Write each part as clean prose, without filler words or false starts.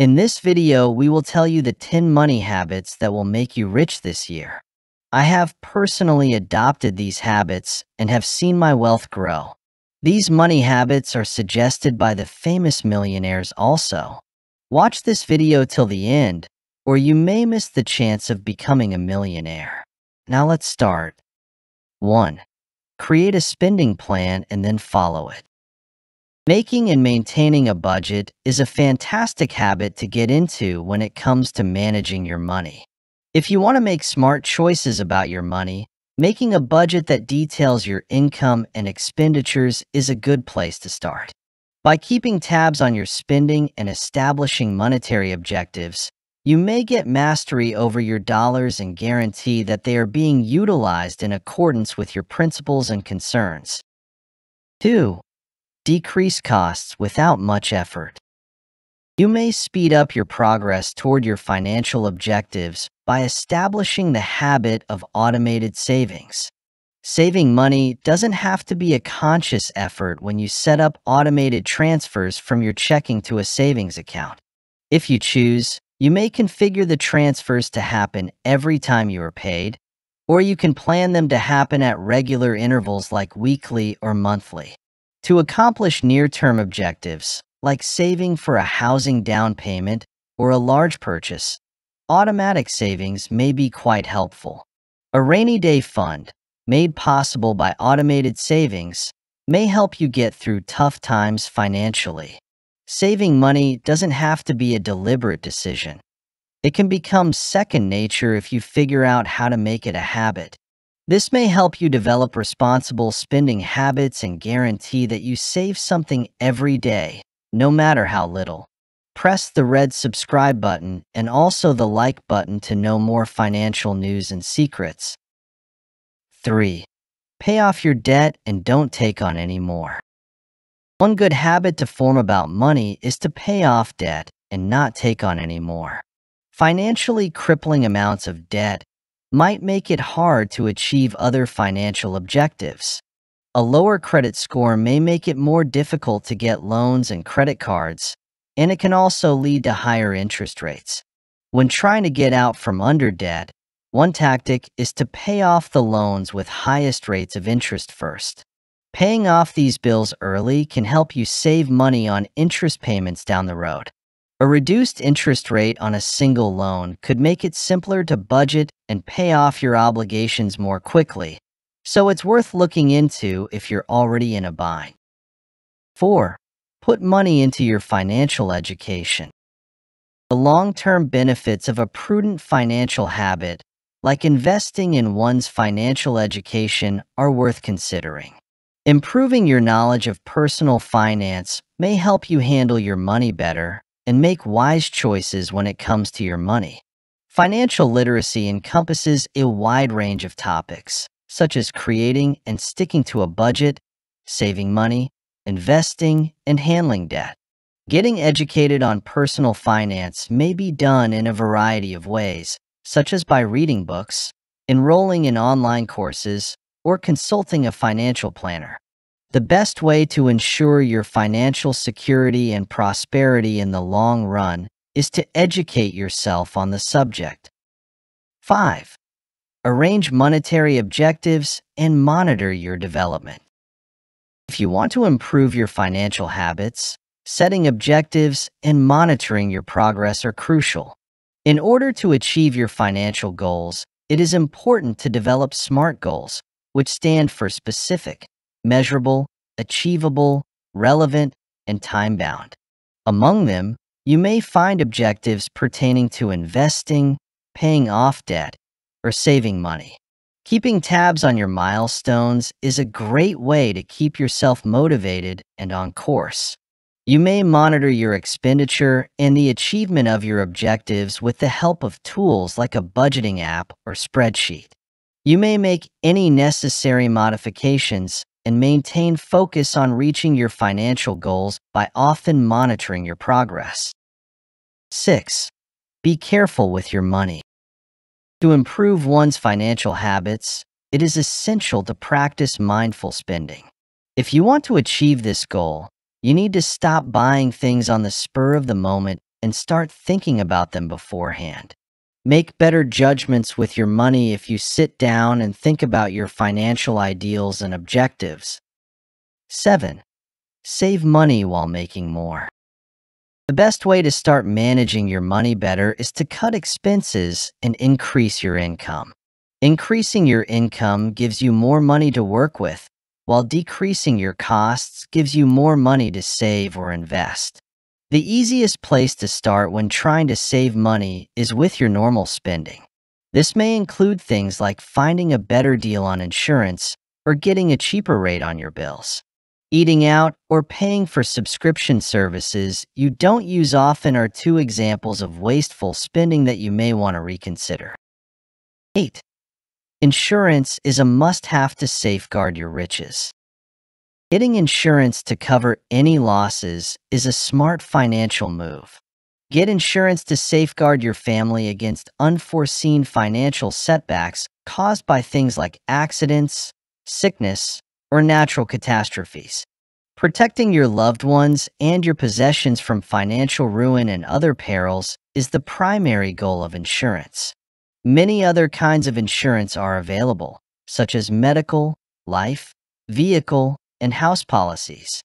In this video, we will tell you the 10 money habits that will make you rich this year. I have personally adopted these habits and have seen my wealth grow. These money habits are suggested by the famous millionaires also. Watch this video till the end, or you may miss the chance of becoming a millionaire. Now let's start. 1. Create a spending plan and then follow it. Making and maintaining a budget is a fantastic habit to get into when it comes to managing your money. If you want to make smart choices about your money, making a budget that details your income and expenditures is a good place to start. By keeping tabs on your spending and establishing monetary objectives, you may get mastery over your dollars and guarantee that they are being utilized in accordance with your principles and concerns. 2. Decrease costs without much effort. You may speed up your progress toward your financial objectives by establishing the habit of automated savings. Saving money doesn't have to be a conscious effort when you set up automated transfers from your checking to a savings account. If you choose, you may configure the transfers to happen every time you are paid, or you can plan them to happen at regular intervals like weekly or monthly. To accomplish near-term objectives, like saving for a housing down payment or a large purchase, automatic savings may be quite helpful. A rainy day fund, made possible by automated savings, may help you get through tough times financially. Saving money doesn't have to be a deliberate decision. It can become second nature if you figure out how to make it a habit. This may help you develop responsible spending habits and guarantee that you save something every day, no matter how little. Press the red subscribe button and also the like button to know more financial news and secrets. 3. Pay off your debt and don't take on any more. One good habit to form about money is to pay off debt and not take on any more. Financially crippling amounts of debt might make it hard to achieve other financial objectives. A lower credit score may make it more difficult to get loans and credit cards, and it can also lead to higher interest rates. When trying to get out from under debt, one tactic is to pay off the loans with highest rates of interest first. Paying off these bills early can help you save money on interest payments down the road. A reduced interest rate on a single loan could make it simpler to budget and pay off your obligations more quickly, so it's worth looking into if you're already in a bind. 4. Put money into your financial education. The long-term benefits of a prudent financial habit, like investing in one's financial education, are worth considering. Improving your knowledge of personal finance may help you handle your money better and make wise choices when it comes to your money. Financial literacy encompasses a wide range of topics, such as creating and sticking to a budget, saving money, investing, and handling debt. Getting educated on personal finance may be done in a variety of ways, such as by reading books, enrolling in online courses, or consulting a financial planner. The best way to ensure your financial security and prosperity in the long run is to educate yourself on the subject. 5. Arrange monetary objectives and monitor your development. If you want to improve your financial habits, setting objectives and monitoring your progress are crucial. In order to achieve your financial goals, it is important to develop SMART goals, which stand for specific, measurable, achievable, relevant, and time-bound. Among them, you may find objectives pertaining to investing, paying off debt, or saving money. Keeping tabs on your milestones is a great way to keep yourself motivated and on course. You may monitor your expenditure and the achievement of your objectives with the help of tools like a budgeting app or spreadsheet. You may make any necessary modifications and maintain focus on reaching your financial goals by often monitoring your progress. 6. Be careful with your money. To improve one's financial habits, it is essential to practice mindful spending. If you want to achieve this goal, you need to stop buying things on the spur of the moment and start thinking about them beforehand. Make better judgments with your money if you sit down and think about your financial ideals and objectives. 7. Save money while making more. The best way to start managing your money better is to cut expenses and increase your income. Increasing your income gives you more money to work with, while decreasing your costs gives you more money to save or invest. The easiest place to start when trying to save money is with your normal spending. This may include things like finding a better deal on insurance or getting a cheaper rate on your bills. Eating out or paying for subscription services you don't use often are two examples of wasteful spending that you may want to reconsider. 8. Insurance is a must-have to safeguard your riches. Getting insurance to cover any losses is a smart financial move. Get insurance to safeguard your family against unforeseen financial setbacks caused by things like accidents, sickness, or natural catastrophes. Protecting your loved ones and your possessions from financial ruin and other perils is the primary goal of insurance. Many other kinds of insurance are available, such as medical, life, vehicle, and house policies.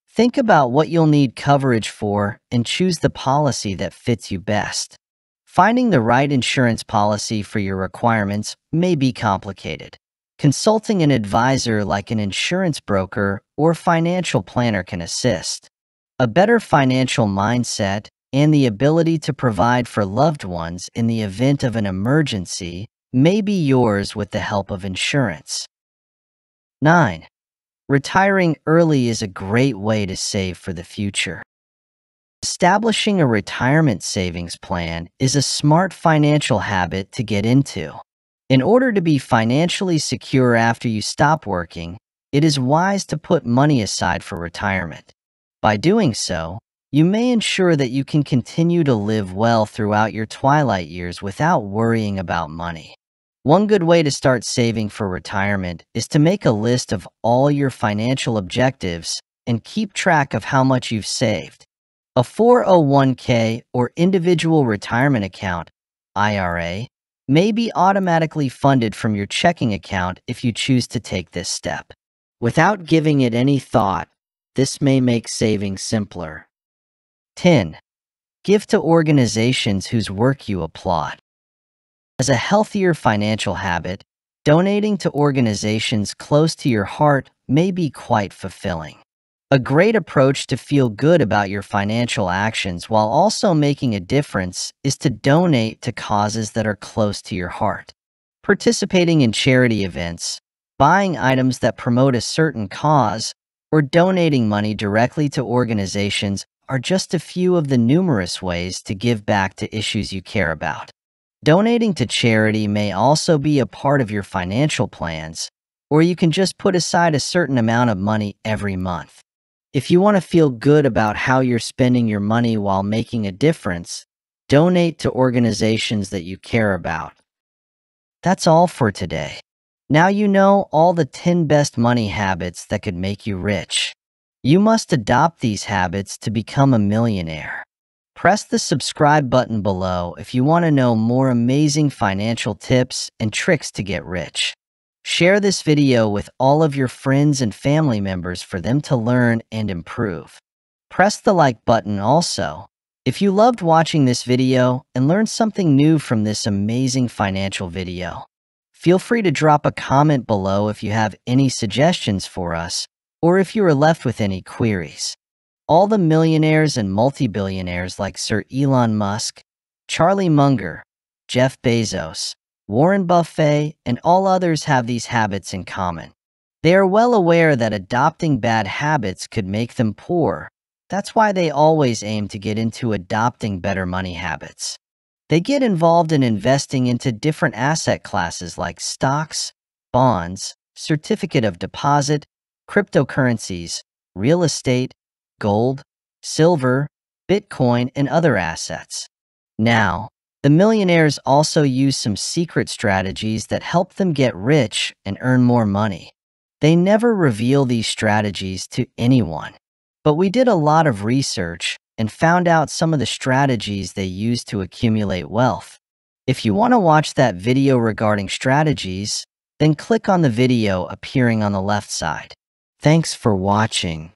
Think about what you'll need coverage for and choose the policy that fits you best. Finding the right insurance policy for your requirements may be complicated. Consulting an advisor like an insurance broker or financial planner can assist. A better financial mindset and the ability to provide for loved ones in the event of an emergency may be yours with the help of insurance. 9. Retiring early is a great way to save for the future. Establishing a retirement savings plan is a smart financial habit to get into. In order to be financially secure after you stop working, it is wise to put money aside for retirement. By doing so, you may ensure that you can continue to live well throughout your twilight years without worrying about money. One good way to start saving for retirement is to make a list of all your financial objectives and keep track of how much you've saved. A 401k or individual retirement account, IRA, may be automatically funded from your checking account if you choose to take this step. Without giving it any thought, this may make saving simpler. 10. Give to organizations whose work you applaud. As a healthier financial habit, donating to organizations close to your heart may be quite fulfilling. A great approach to feel good about your financial actions while also making a difference is to donate to causes that are close to your heart. Participating in charity events, buying items that promote a certain cause, or donating money directly to organizations are just a few of the numerous ways to give back to issues you care about. Donating to charity may also be a part of your financial plans, or you can just put aside a certain amount of money every month. If you want to feel good about how you're spending your money while making a difference, donate to organizations that you care about. That's all for today. Now you know all the 10 best money habits that could make you rich. You must adopt these habits to become a millionaire. Press the subscribe button below if you want to know more amazing financial tips and tricks to get rich. Share this video with all of your friends and family members for them to learn and improve. Press the like button also if you loved watching this video and learned something new from this amazing financial video. Feel free to drop a comment below if you have any suggestions for us or if you are left with any queries. All the millionaires and multi-billionaires like Sir Elon Musk, Charlie Munger, Jeff Bezos, Warren Buffett, and all others have these habits in common. They are well aware that adopting bad habits could make them poor. That's why they always aim to get into adopting better money habits. They get involved in investing into different asset classes like stocks, bonds, certificate of deposit, cryptocurrencies, real estate, gold, silver, Bitcoin, and other assets. Now, the millionaires also use some secret strategies that help them get rich and earn more money. They never reveal these strategies to anyone. But we did a lot of research and found out some of the strategies they use to accumulate wealth. If you want to watch that video regarding strategies, then click on the video appearing on the left side. Thanks for watching.